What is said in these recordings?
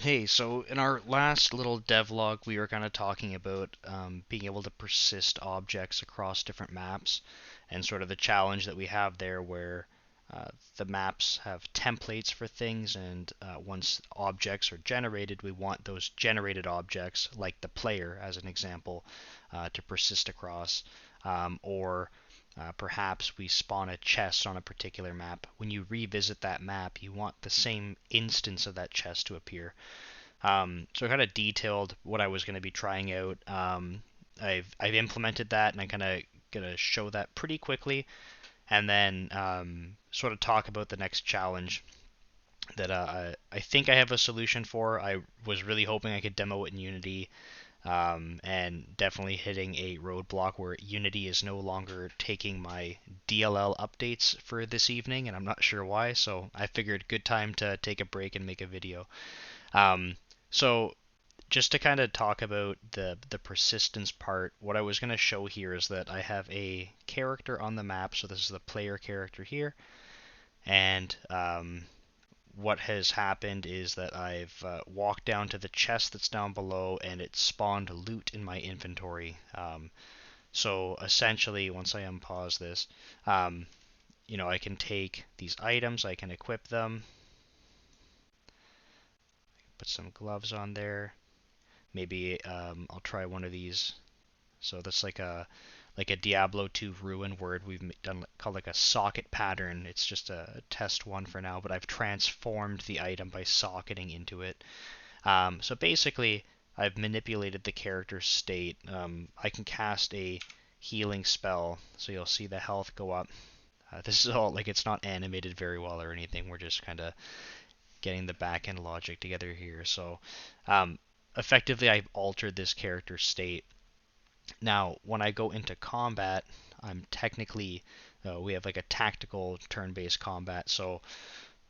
Hey, so in our last little devlog, we were kind of talking about being able to persist objects across different maps and sort of the challenge that we have there where the maps have templates for things, and once objects are generated, we want those generated objects, like the player as an example, to persist across. Or perhaps we spawn a chest on a particular map. When you revisit that map, you want the same instance of that chest to appear. So I kind of detailed what I was going to be trying out. I've implemented that, and I'm kind of gonna show that pretty quickly, and then sort of talk about the next challenge that I think I have a solution for. I was really hoping I could demo it in Unity, and definitely hitting a roadblock where Unity is no longer taking my DLL updates for this evening, and I'm not sure why. So I figured good time to take a break and make a video. Um, so just to kind of talk about the persistence part, what I was going to show here is that I have a character on the map. So this is the player character here, and what has happened is that I've walked down to the chest that's down below, and it spawned loot in my inventory. So essentially, once I unpause this, um, I can take these items, I can equip them, put some gloves on there. Maybe I'll try one of these. So that's like a Diablo 2 ruin word we've done called like a socket pattern. It's just a test one for now, but I've transformed the item by socketing into it. So basically, I've manipulated the character's state. I can cast a healing spell, so you'll see the health go up. This is all like it's not animated very well or anything. We're just kind of getting the back end logic together here. So um, effectively, I've altered this character's state. Now, when I go into combat, I'm technically, we have like a tactical turn-based combat. So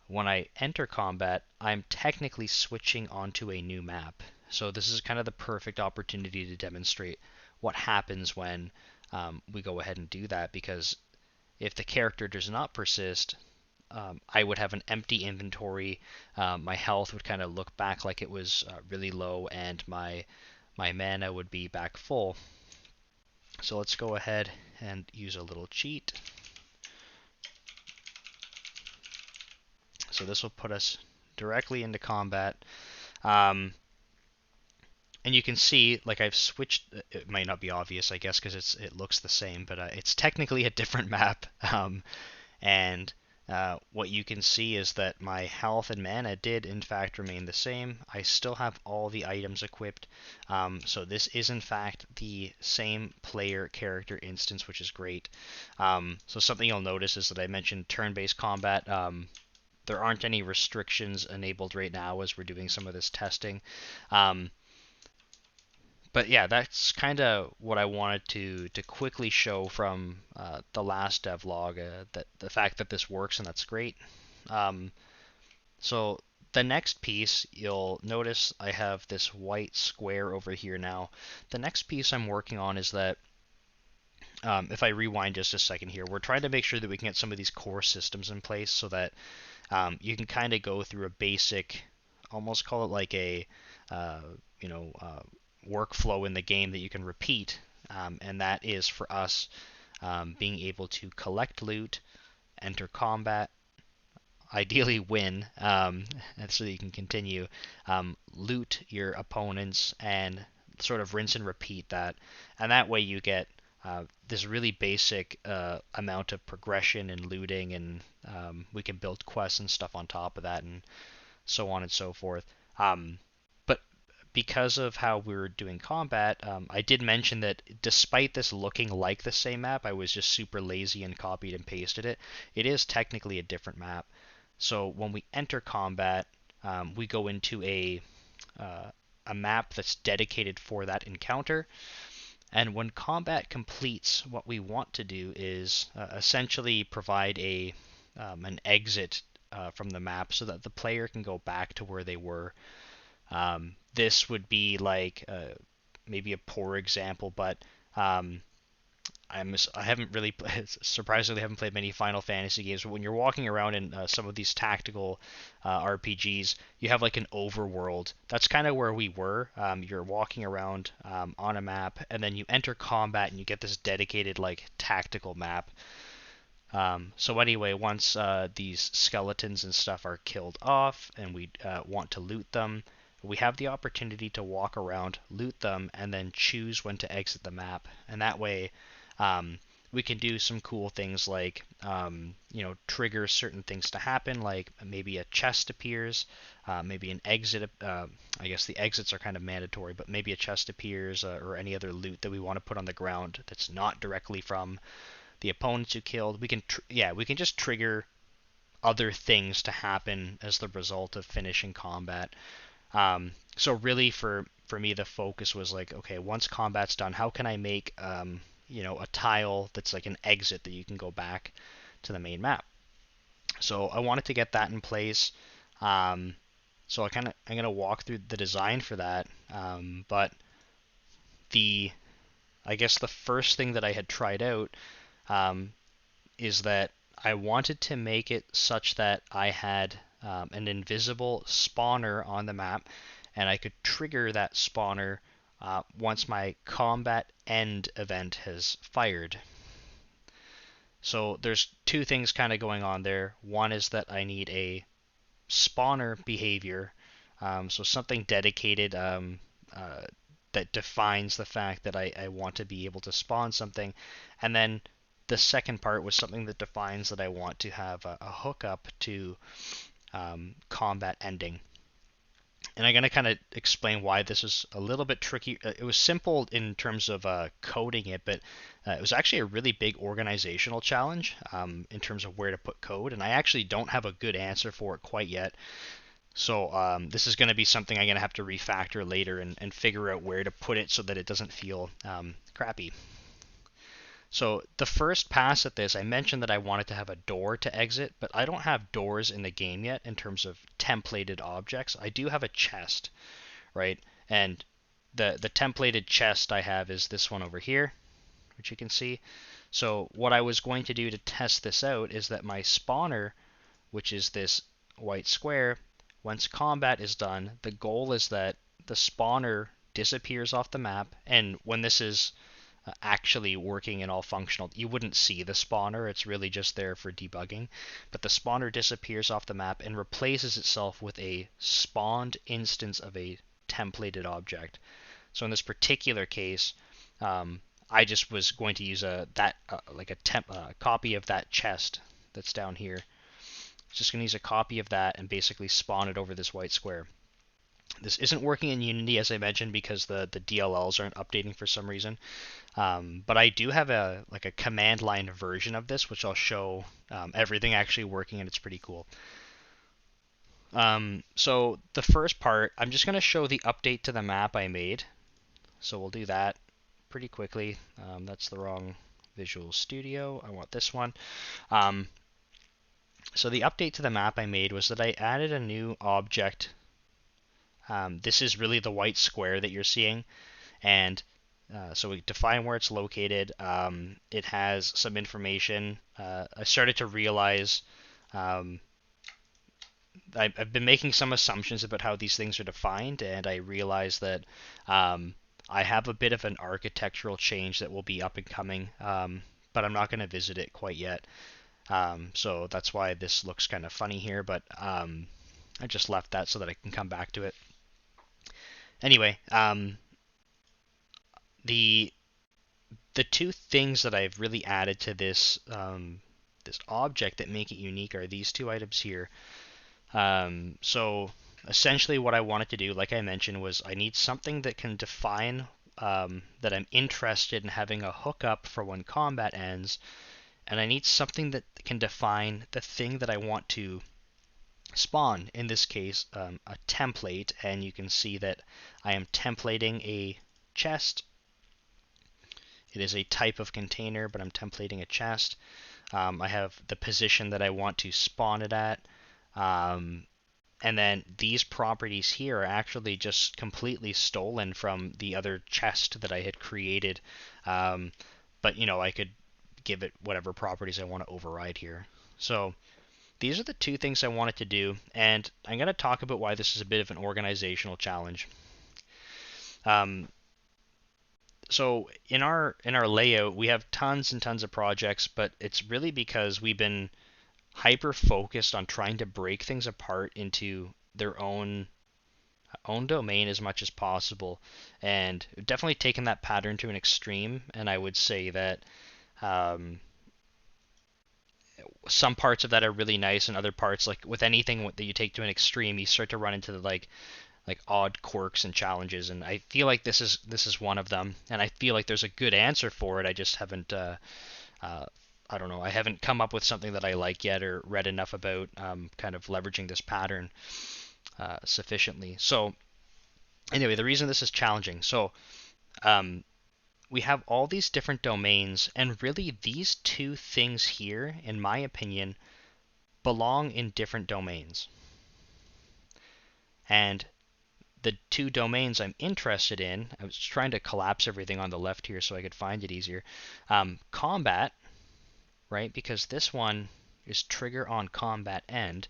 when I enter combat, I'm technically switching onto a new map. So this is kind of the perfect opportunity to demonstrate what happens when we go ahead and do that. Because if the character does not persist, I would have an empty inventory. My health would kind of look back like it was really low, and my mana would be back full. So let's go ahead and use a little cheat. So this will put us directly into combat. Um, and you can see, like I've switched. It might not be obvious, I guess, because it looks the same, but it's technically a different map. And what you can see is that my health and mana did in fact remain the same. I still have all the items equipped. So this is in fact the same player character instance, which is great. So something you'll notice is that I mentioned turn-based combat. There aren't any restrictions enabled right now as we're doing some of this testing. Um, but yeah, that's kind of what I wanted to quickly show from the last devlog. That the fact that this works, and that's great. Um, so the next piece, you'll notice I have this white square over here now. The next piece I'm working on is that if I rewind just a second here, we're trying to make sure that we can get some of these core systems in place so that you can kind of go through a basic, almost call it like a, uh, you know, uh, workflow in the game that you can repeat, and that is for us being able to collect loot, enter combat, ideally win, so that you can continue, loot your opponents, and sort of rinse and repeat that, and that way you get this really basic amount of progression and looting, and we can build quests and stuff on top of that, and so on and so forth. But because of how we were doing combat, I did mention that despite this looking like the same map, I was just super lazy and copied and pasted it. It is technically a different map. So when we enter combat, we go into uh, a map that's dedicated for that encounter. And when combat completes, what we want to do is essentially provide an exit from the map so that the player can go back to where they were. This would be like maybe a poor example, but um, I haven't really surprisingly haven't played many Final Fantasy games, but when you're walking around in some of these tactical RPGs, you have like an overworld. That's kind of where we were. You're walking around on a map, and then you enter combat, and you get this dedicated like tactical map. So anyway, once these skeletons and stuff are killed off, and we want to loot them, we have the opportunity to walk around, loot them, and then choose when to exit the map. And that way, we can do some cool things like, trigger certain things to happen, like maybe a chest appears, maybe an exit. I guess the exits are kind of mandatory, but maybe a chest appears, or any other loot that we want to put on the ground that's not directly from the opponents you killed. We can just trigger other things to happen as the result of finishing combat. So really, for me, the focus was like, okay, once combat's done, how can I make a tile that's like an exit that you can go back to the main map? So I wanted to get that in place. So I'm gonna walk through the design for that. But the I guess the first thing that I had tried out um, is that I wanted to make it such that I had an invisible spawner on the map, and I could trigger that spawner once my combat end event has fired. So there's two things kind of going on there. One is that I need a spawner behavior, so something dedicated that defines the fact that I want to be able to spawn something. And then the second part was something that defines that I want to have a hookup to combat ending. And I'm going to kind of explain why this is a little bit tricky. It was simple in terms of coding it, but it was actually a really big organizational challenge in terms of where to put code. And I actually don't have a good answer for it quite yet. So this is going to be something I'm going to have to refactor later and figure out where to put it so that it doesn't feel crappy. So the first pass at this, I mentioned that I wanted to have a door to exit, but I don't have doors in the game yet in terms of templated objects. I do have a chest, right? And the templated chest I have is this one over here, which you can see. So what I was going to do to test this out is that my spawner, which is this white square, once combat is done, the goal is that the spawner disappears off the map, and when this is actually working and all functional, you wouldn't see the spawner. It's really just there for debugging. But the spawner disappears off the map and replaces itself with a spawned instance of a templated object. So in this particular case, I just was going to use a copy of that chest that's down here. Just going to use a copy of that and basically spawn it over this white square. This isn't working in Unity, as I mentioned, because the DLLs aren't updating for some reason. But I do have a command line version of this, which I'll show everything actually working, and it's pretty cool. So the first part, I'm just going to show the update to the map I made. So we'll do that pretty quickly. That's the wrong Visual Studio. I want this one. So the update to the map I made was that I added a new object. This is really the white square that you're seeing, and so we define where it's located. It has some information. I started to realize I've been making some assumptions about how these things are defined, and I realized that I have a bit of an architectural change that will be up and coming, but I'm not going to visit it quite yet. So that's why this looks kind of funny here, but I just left that so that I can come back to it. Anyway, the two things that I've really added to this this object that make it unique are these two items here. So essentially what I wanted to do, like I mentioned, was I need something that can define that I'm interested in having a hookup for when combat ends, and I need something that can define the thing that I want to spawn, in this case a template, and you can see that I am templating a chest. It is a type of container, but I'm templating a chest. I have the position that I want to spawn it at, and then these properties here are actually just completely stolen from the other chest that I had created. but I could give it whatever properties I want to override here. So these are the two things I wanted to do, and I'm going to talk about why this is a bit of an organizational challenge. Um, so in our layout, we have tons and tons of projects, but it's really because we've been hyper focused on trying to break things apart into their own domain as much as possible, and definitely taken that pattern to an extreme. And I would say that um, some parts of that are really nice, and other parts, like with anything that you take to an extreme, you start to run into the like odd quirks and challenges. And I feel like this is one of them, and I feel like there's a good answer for it. I just haven't uh, I don't know. I haven't come up with something that I like yet, or read enough about kind of leveraging this pattern sufficiently. So anyway, the reason this is challenging. So um, we have all these different domains, and really these two things here, in my opinion, belong in different domains. And the two domains I'm interested in, I was trying to collapse everything on the left here so I could find it easier. Combat, right? Because this one is trigger on combat end.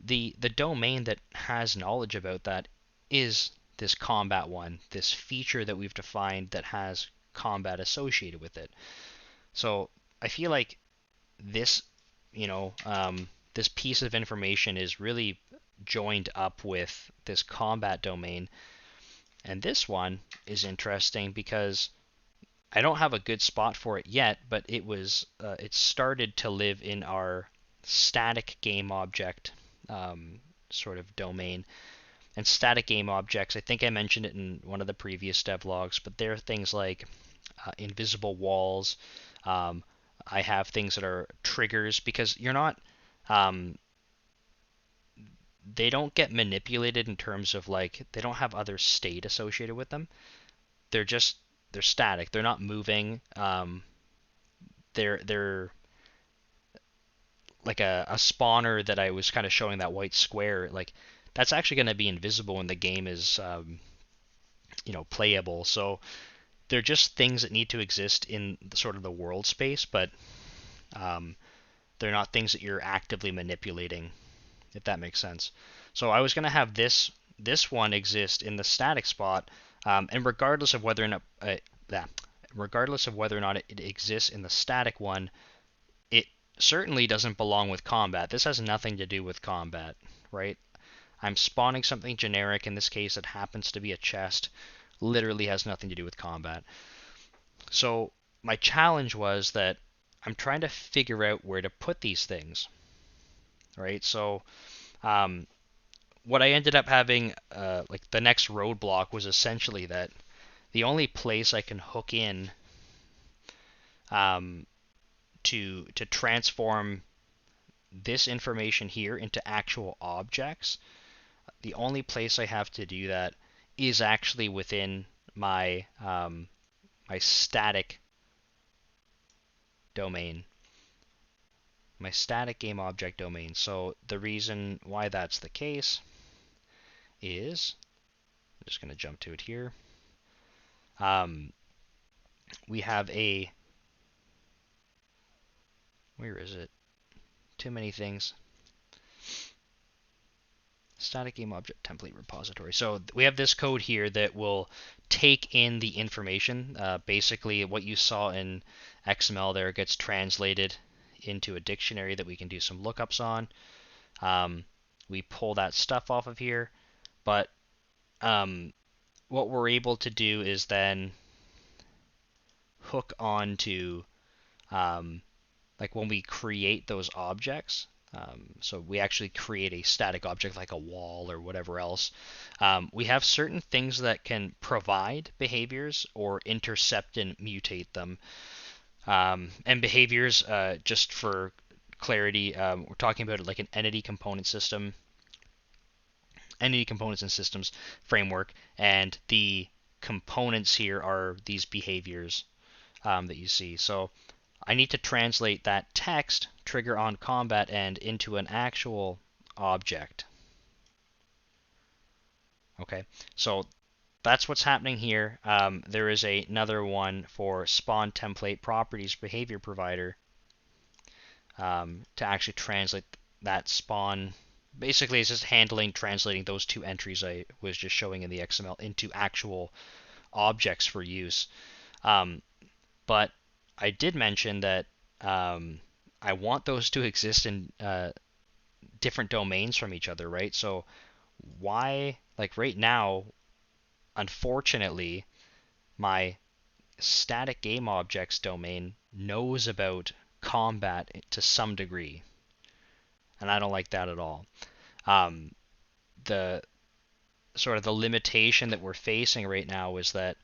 The domain that has knowledge about that is this combat one, this feature that we've defined that has combat associated with it. So I feel like this, this piece of information is really joined up with this combat domain. And this one is interesting because I don't have a good spot for it yet, but it started to live in our static game object sort of domain. And static game objects, I think I mentioned it in one of the previous devlogs, but there are things like invisible walls. Um, I have things that are triggers, because you're not they don't get manipulated in terms of, like, they don't have other state associated with them. They're static. They're not moving. They're like a spawner that I was kind of showing, that white square. Like, that's actually going to be invisible when the game is playable. So they're just things that need to exist in sort of the world space, but um, they're not things that you're actively manipulating, if that makes sense. So I was going to have this one exist in the static spot, and regardless of whether or not it exists in the static one, it certainly doesn't belong with combat. This has nothing to do with combat, right? I'm spawning something generic. In this case, it happens to be a chest. Literally has nothing to do with combat. So my challenge was that I'm trying to figure out where to put these things, right? So um, what I ended up having, like the next roadblock, was essentially that the only place I can hook in um, to transform this information here into actual objects, the only place I have to do that is actually within my static domain, my static game object domain. So the reason why that's the case is, I'm just going to jump to it here. We have where is it? Too many things. Static game object template repository. So we have this code here that will take in the information. Basically, what you saw in XML there gets translated into a dictionary that we can do some lookups on. We pull that stuff off of here, but what we're able to do is then hook on to like when we create those objects. So we actually create a static object like a wall or whatever else. We have certain things that can provide behaviors or intercept and mutate them. And behaviors, just for clarity, we're talking about it like an entity component system, entity components and systems framework, and the components here are these behaviors that you see. So I need to translate that text, trigger on combat end, into an actual object. Okay, so that's what's happening here. There is another one for spawn template properties behavior provider to actually translate that spawn. Basically, it's just handling translating those two entries I was just showing in the XML into actual objects for use. But I did mention that I want those to exist in different domains from each other, right? So why, like right now, unfortunately, my static game objects domain knows about combat to some degree, and I don't like that at all. Um, the sort of the limitation that we're facing right now is that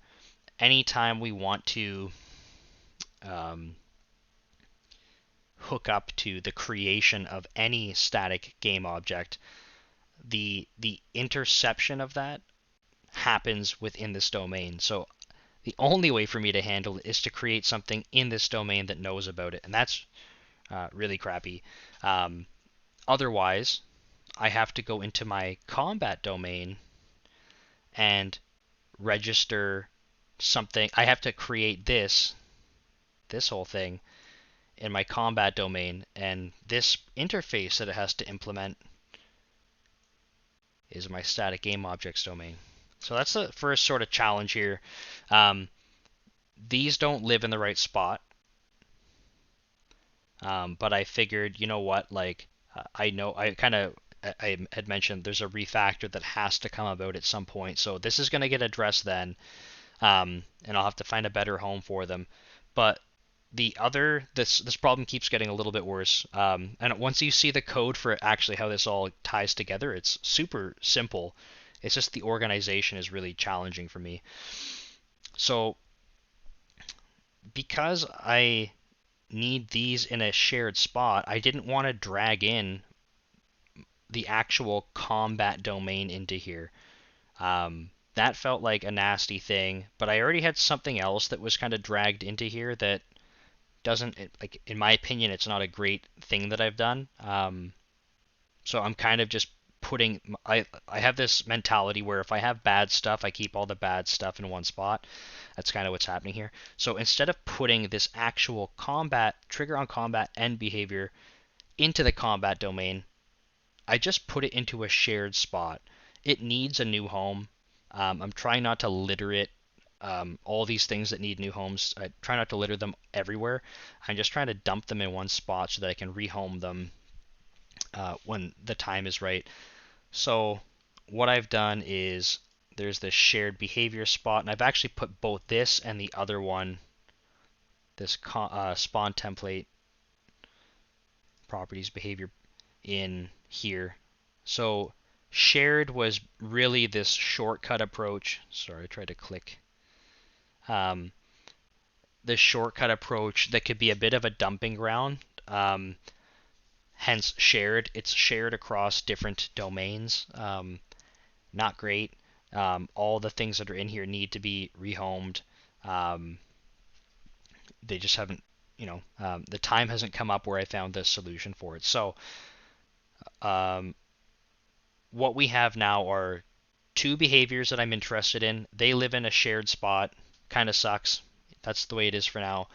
anytime we want to um, hook up to the creation of any static game object, the interception of that happens within this domain. So the only way for me to handle it is to create something in this domain that knows about it, and that's really crappy. Otherwise, I have to go into my combat domain and register something. I have to create this whole thing in my combat domain, and this interface that it has to implement is my static game objects domain. So that's the first sort of challenge here. These don't live in the right spot, but I figured, you know what, like I know I had mentioned there's a refactor that has to come about at some point, so this is going to get addressed then, and I'll have to find a better home for them. But this problem keeps getting a little bit worse. And once you see the code for actually how this all ties together, it's super simple. It's just the organization is really challenging for me. So because I need these in a shared spot, I didn't want to drag in the actual combat domain into here. That felt like a nasty thing, but I already had something else that was kind of dragged into here that doesn't, like, in my opinion, it's not a great thing that I've done. So I'm kind of just putting, I have this mentality where if I have bad stuff, I keep all the bad stuff in one spot. That's kind of what's happening here. So instead of putting this actual combat, trigger on combat end behavior into the combat domain, I just put it into a shared spot. It needs a new home. I'm trying not to litter it. All these things that need new homes, I try not to litter them everywhere. I'm just trying to dump them in one spot so that I can rehome them when the time is right. So what I've done is there's this shared behavior spot, and I've actually put both this and the other one, this spawn template properties behavior, in here. So shared was really this shortcut approach. Sorry, I tried to click. This shortcut approach that could be a bit of a dumping ground. Hence shared. It's shared across different domains. Not great. All the things that are in here need to be rehomed. They just haven't, the time hasn't come up where I found the solution for it. So what we have now are two behaviors that I'm interested in. They live in a shared spot. Kind of sucks. That's the way it is for now.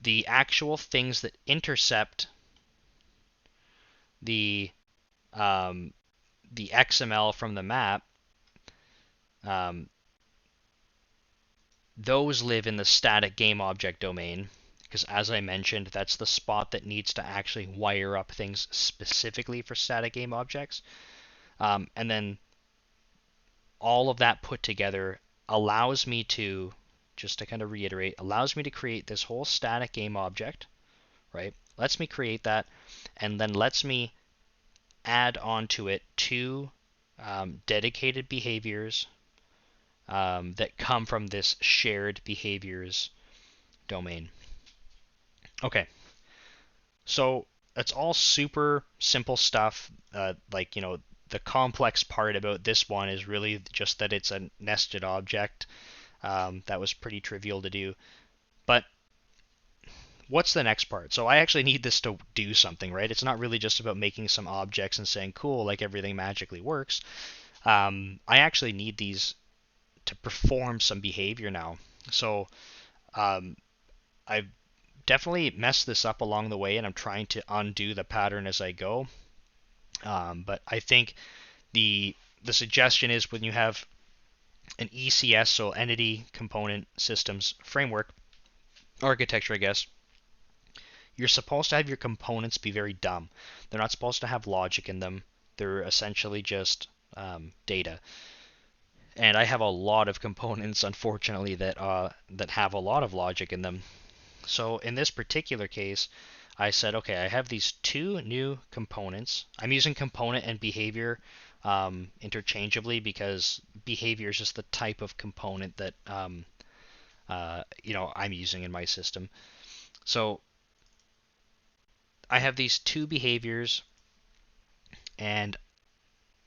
The actual things that intercept the XML from the map, those live in the static game object domain, because as I mentioned, that's the spot that needs to actually wire up things specifically for static game objects. And then all of that put together allows me to, just to kind of reiterate, allows me to create this whole static game object, right? Lets me create that, and then lets me add onto it two dedicated behaviors that come from this shared behaviors domain. Okay, so it's all super simple stuff. The complex part about this one is really just that it's a nested object. That was pretty trivial to do. But what's the next part? So I actually need this to do something, right? It's not really just about making some objects and saying, cool, like everything magically works. I actually need these to perform some behavior now. So I've definitely messed this up along the way, and I'm trying to undo the pattern as I go. But I think the suggestion is when you have an ECS, so Entity Component Systems Framework architecture, I guess, you're supposed to have your components be very dumb. They're not supposed to have logic in them. They're essentially just data. And I have a lot of components, unfortunately, that have a lot of logic in them. So in this particular case, I said, okay, I have these two new components. I'm using component and behavior interchangeably because behavior is just the type of component that I'm using in my system. So I have these two behaviors, and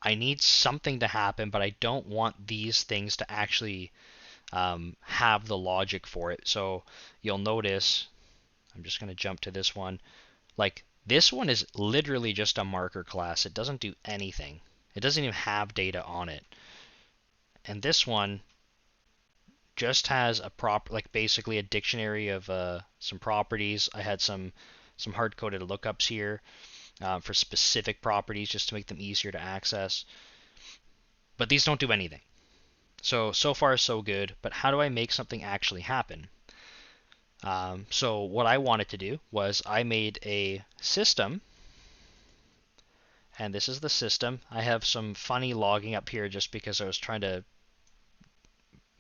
I need something to happen, but I don't want these things to actually have the logic for it. So you'll notice, I'm just going to jump to this one. Like, this one is literally just a marker class. It doesn't do anything. It doesn't even have data on it. And this one just has basically a dictionary of some properties. I had some hard-coded lookups here for specific properties just to make them easier to access. But these don't do anything. So far so good, but how do I make something actually happen? So what I wanted to do was I made a system, and this is the system. I have some funny logging up here just because I was trying to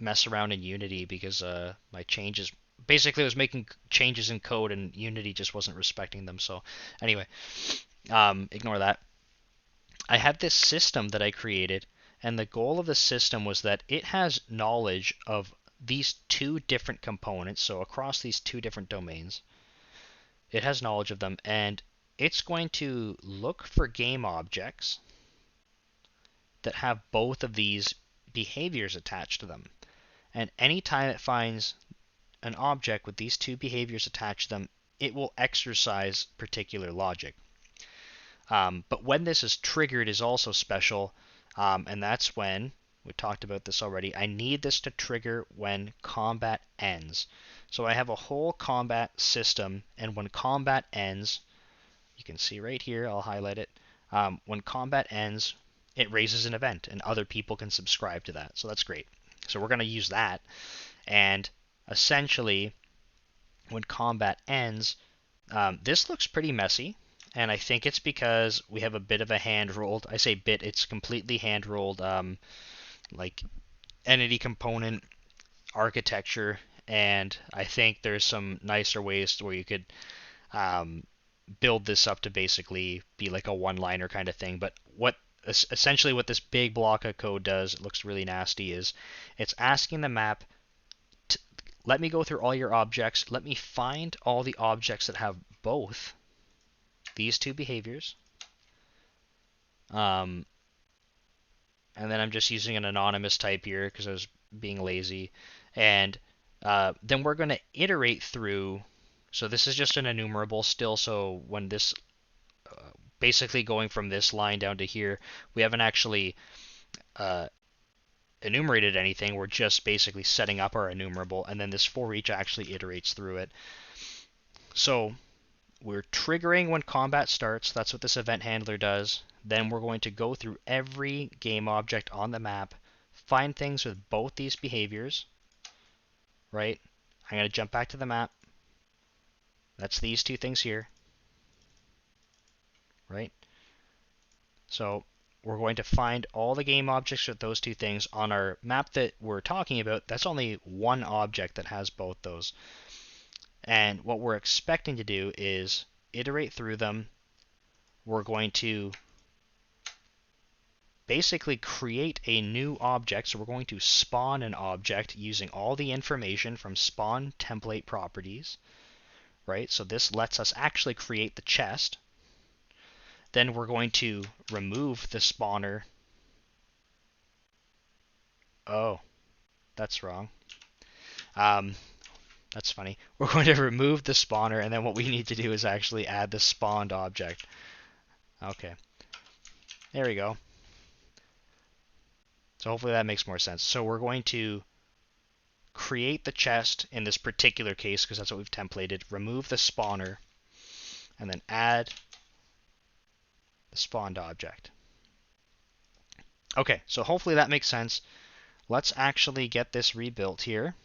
mess around in Unity because my changes, basically I was making changes in code and Unity just wasn't respecting them. So anyway, ignore that. I had this system that I created, and the goal of the system was that it has knowledge of these two different components, so across these two different domains, it has knowledge of them, and it's going to look for game objects that have both of these behaviors attached to them. And anytime it finds an object with these two behaviors attached to them, it will exercise particular logic. But when this is triggered is also special, and that's when, we talked about this already, I need this to trigger when combat ends. So I have a whole combat system, and when combat ends, you can see right here, I'll highlight it, when combat ends, it raises an event, and other people can subscribe to that. So that's great. So we're going to use that, and essentially, when combat ends, this looks pretty messy. And I think it's because we have a bit of a hand-rolled, I say bit, it's completely hand-rolled, like entity component architecture. And I think there's some nicer ways where you could build this up to basically be like a one-liner kind of thing. But essentially what this big block of code does, it looks really nasty, is it's asking the map, let me go through all your objects, let me find all the objects that have both these two behaviors, and then I'm just using an anonymous type here because I was being lazy, and then we're going to iterate through, so this is just an enumerable still, so when this, basically going from this line down to here, we haven't actually enumerated anything, we're just basically setting up our enumerable, and then this for each actually iterates through it. So we're triggering when combat starts. That's what this event handler does. Then we're going to go through every game object on the map, find things with both these behaviors, right? I'm going to jump back to the map. That's these two things here, right? So we're going to find all the game objects with those two things. On our map that we're talking about, that's only one object that has both those. And what we're expecting to do is iterate through them. We're going to basically create a new object. So we're going to spawn an object using all the information from spawn template properties, right? So this lets us actually create the chest. Then we're going to remove the spawner. Oh, that's wrong. That's funny. We're going to remove the spawner, and then what we need to do is actually add the spawned object. Okay. There we go. So hopefully that makes more sense. So we're going to create the chest in this particular case because that's what we've templated, remove the spawner, and then add the spawned object. Okay, so hopefully that makes sense. Let's actually get this rebuilt here.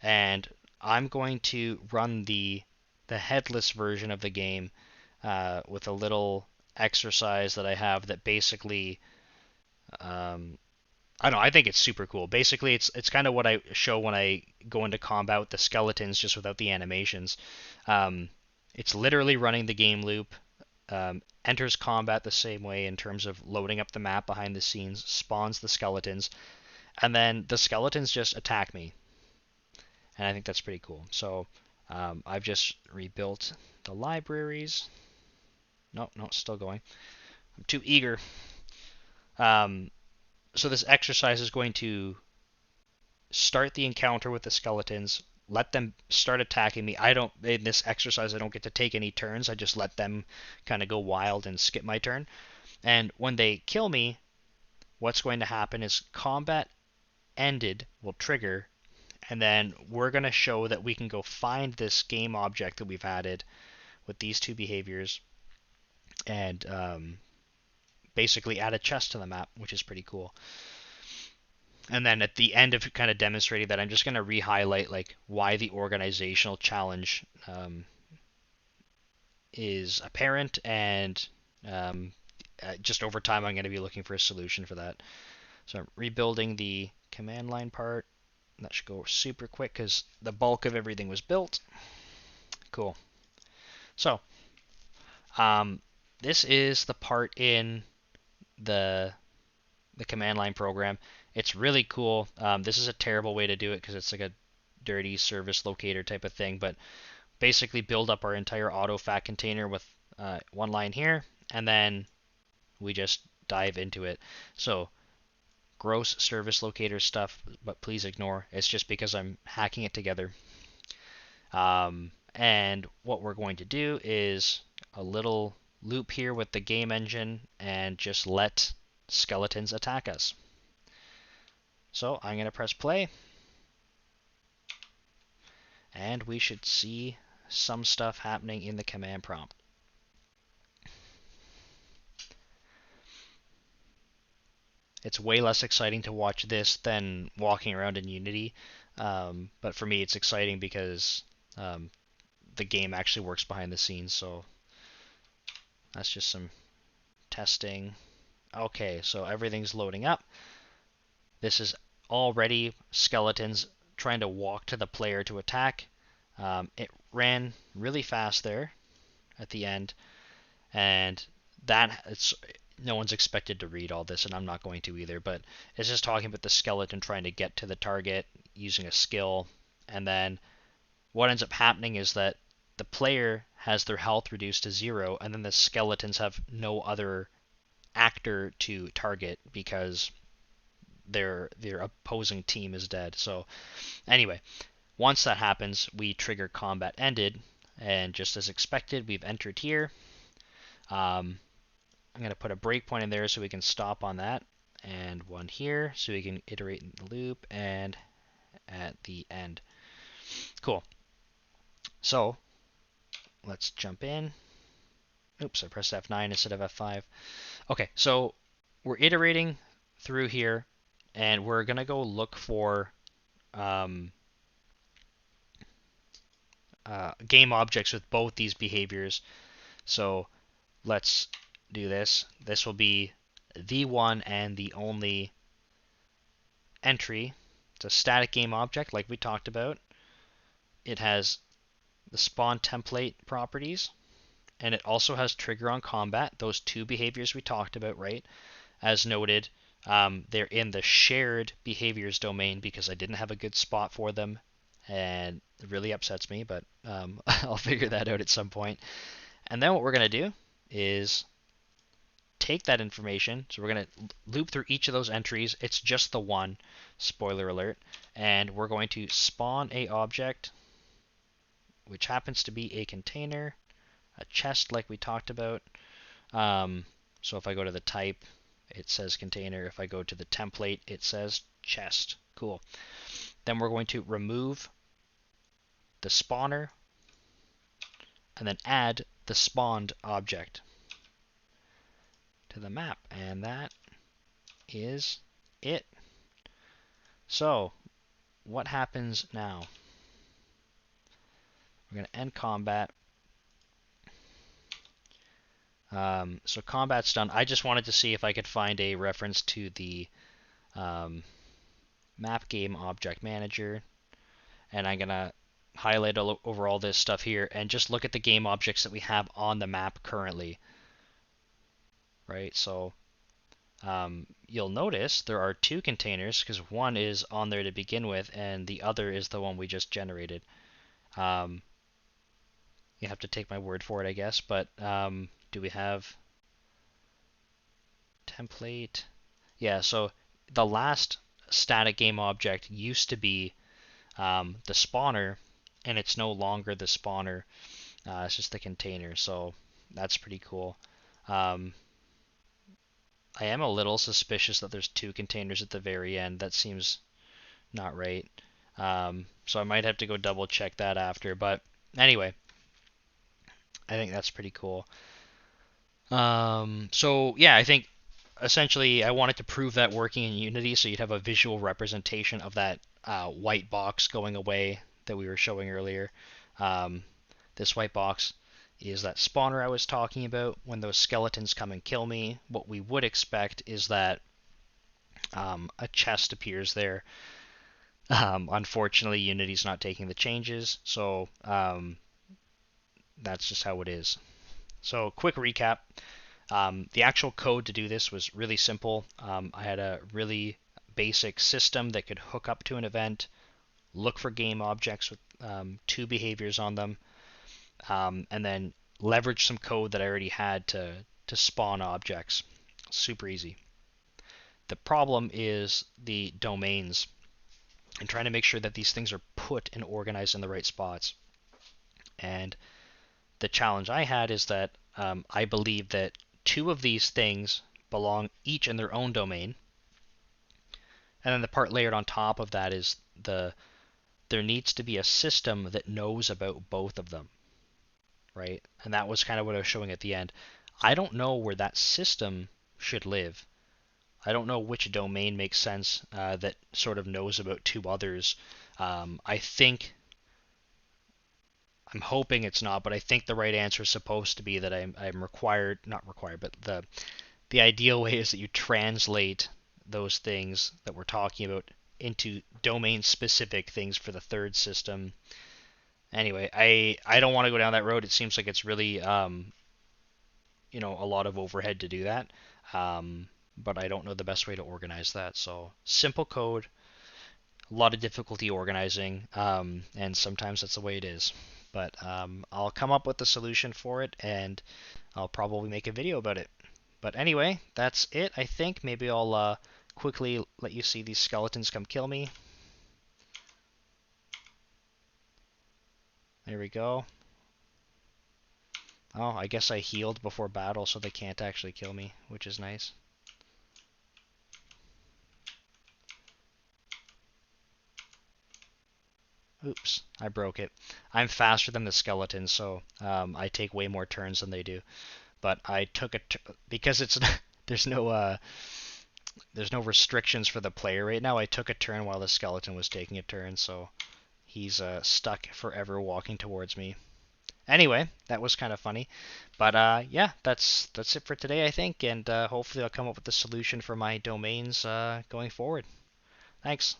And I'm going to run the headless version of the game with a little exercise that I have that basically I don't know, I think it's super cool. Basically, it's kind of what I show when I go into combat with the skeletons, just without the animations. Um, it's literally running the game loop. Enters combat the same way in terms of loading up the map behind the scenes, spawns the skeletons, and then the skeletons just attack me. And I think that's pretty cool. So I've just rebuilt the libraries. No, still going. I'm too eager. Um, so this exercise is going to start the encounter with the skeletons, let them start attacking me. I don't, in this exercise, I don't get to take any turns. I just let them kind of go wild and skip my turn. And when they kill me, what's going to happen is combat ended will trigger, and then we're going to show that we can go find this game object that we've added with these two behaviors and basically add a chest to the map, which is pretty cool. And then at the end of kind of demonstrating that, I'm just going to re-highlight like why the organizational challenge is apparent, and just over time I'm going to be looking for a solution for that. So I'm rebuilding the command line part. That should go super quick because the bulk of everything was built. Cool. So this is the part in the command line program. It's really cool. This is a terrible way to do it because it's like a dirty service locator type of thing, but basically build up our entire auto fact container with one line here, and then we just dive into it. So gross service locator stuff, but please ignore. It's just because I'm hacking it together. And what we're going to do is a little loop here with the game engine and just let skeletons attack us. So I'm going to press play, and we should see some stuff happening in the command prompt. It's way less exciting to watch this than walking around in Unity, but for me it's exciting because the game actually works behind the scenes, so that's just some testing. Okay, so everything's loading up. This is already skeletons trying to walk to the player to attack. It ran really fast there at the end, and no one's expected to read all this, and I'm not going to either, but it's just talking about the skeleton trying to get to the target using a skill, and then what ends up happening is that the player has their health reduced to 0, and then the skeletons have no other actor to target because their opposing team is dead. So anyway, once that happens, we trigger combat ended, and just as expected, we've entered here. I'm going to put a breakpoint in there so we can stop on that, and one here so we can iterate in the loop, and at the end. Cool. So let's jump in. Oops, I pressed F9 instead of F5. Okay, so we're iterating through here, and we're going to go look for game objects with both these behaviors. So let's do this. This will be the one and the only entry. It's a static game object like we talked about. It has the spawn template properties, and it also has trigger on combat, those two behaviors we talked about, right? As noted, they're in the shared behaviors domain because I didn't have a good spot for them, and it really upsets me, but I'll figure that out at some point. And then what we're going to do is take that information. So we're going to loop through each of those entries. It's just the one, spoiler alert, and we're going to spawn a object, which happens to be a container, a chest like we talked about. So if I go to the type, it says container. If I go to the template, it says chest. Cool. Then we're going to remove the spawner and then add the spawned object to the map. And that is it. So what happens now? We're going to end combat. So combat's done. I just wanted to see if I could find a reference to the map game object manager, and I'm going to highlight over all this stuff here and just look at the game objects that we have on the map currently. Right, so you'll notice there are two containers because one is on there to begin with and the other is the one we just generated. You have to take my word for it, I guess, but do we have template? Yeah, so the last static game object used to be the spawner, and it's no longer the spawner. It's just the container, so that's pretty cool. I am a little suspicious that there's two containers at the very end. That seems not right. So I might have to go double check that after. But anyway, I think that's pretty cool. So yeah, I think essentially I wanted to prove that working in Unity, so you'd have a visual representation of that white box going away that we were showing earlier. This white box is that spawner I was talking about. When those skeletons come and kill me, what we would expect is that a chest appears there. Unfortunately, Unity's not taking the changes, so that's just how it is. So quick recap. The actual code to do this was really simple. I had a really basic system that could hook up to an event, look for game objects with two behaviors on them, and then leverage some code that I already had to spawn objects. Super easy. The problem is the domains and trying to make sure that these things are put and organized in the right spots. And the challenge I had is that I believe that two of these things belong each in their own domain. And then the part layered on top of that is there needs to be a system that knows about both of them, right? And that was kind of what I was showing at the end. I don't know where that system should live. I don't know which domain makes sense that sort of knows about two others. I'm hoping it's not, but I think the right answer is supposed to be that I'm required, not required, but the ideal way is that you translate those things that we're talking about into domain-specific things for the third system. Anyway, I don't want to go down that road. It seems like it's really a lot of overhead to do that, but I don't know the best way to organize that. So simple code, a lot of difficulty organizing, and sometimes that's the way it is. But I'll come up with a solution for it, and I'll probably make a video about it. But anyway, that's it, I think. Maybe I'll quickly let you see these skeletons come kill me. There we go. Oh, I guess I healed before battle, so they can't actually kill me, which is nice. Oops, I broke it. I'm faster than the skeletons, so I take way more turns than they do. But I took because it's there's no restrictions for the player right now. I took a turn while the skeleton was taking a turn, so he's stuck forever walking towards me. Anyway, that was kind of funny. But yeah, that's it for today, I think, and hopefully I'll come up with a solution for my domains going forward. Thanks.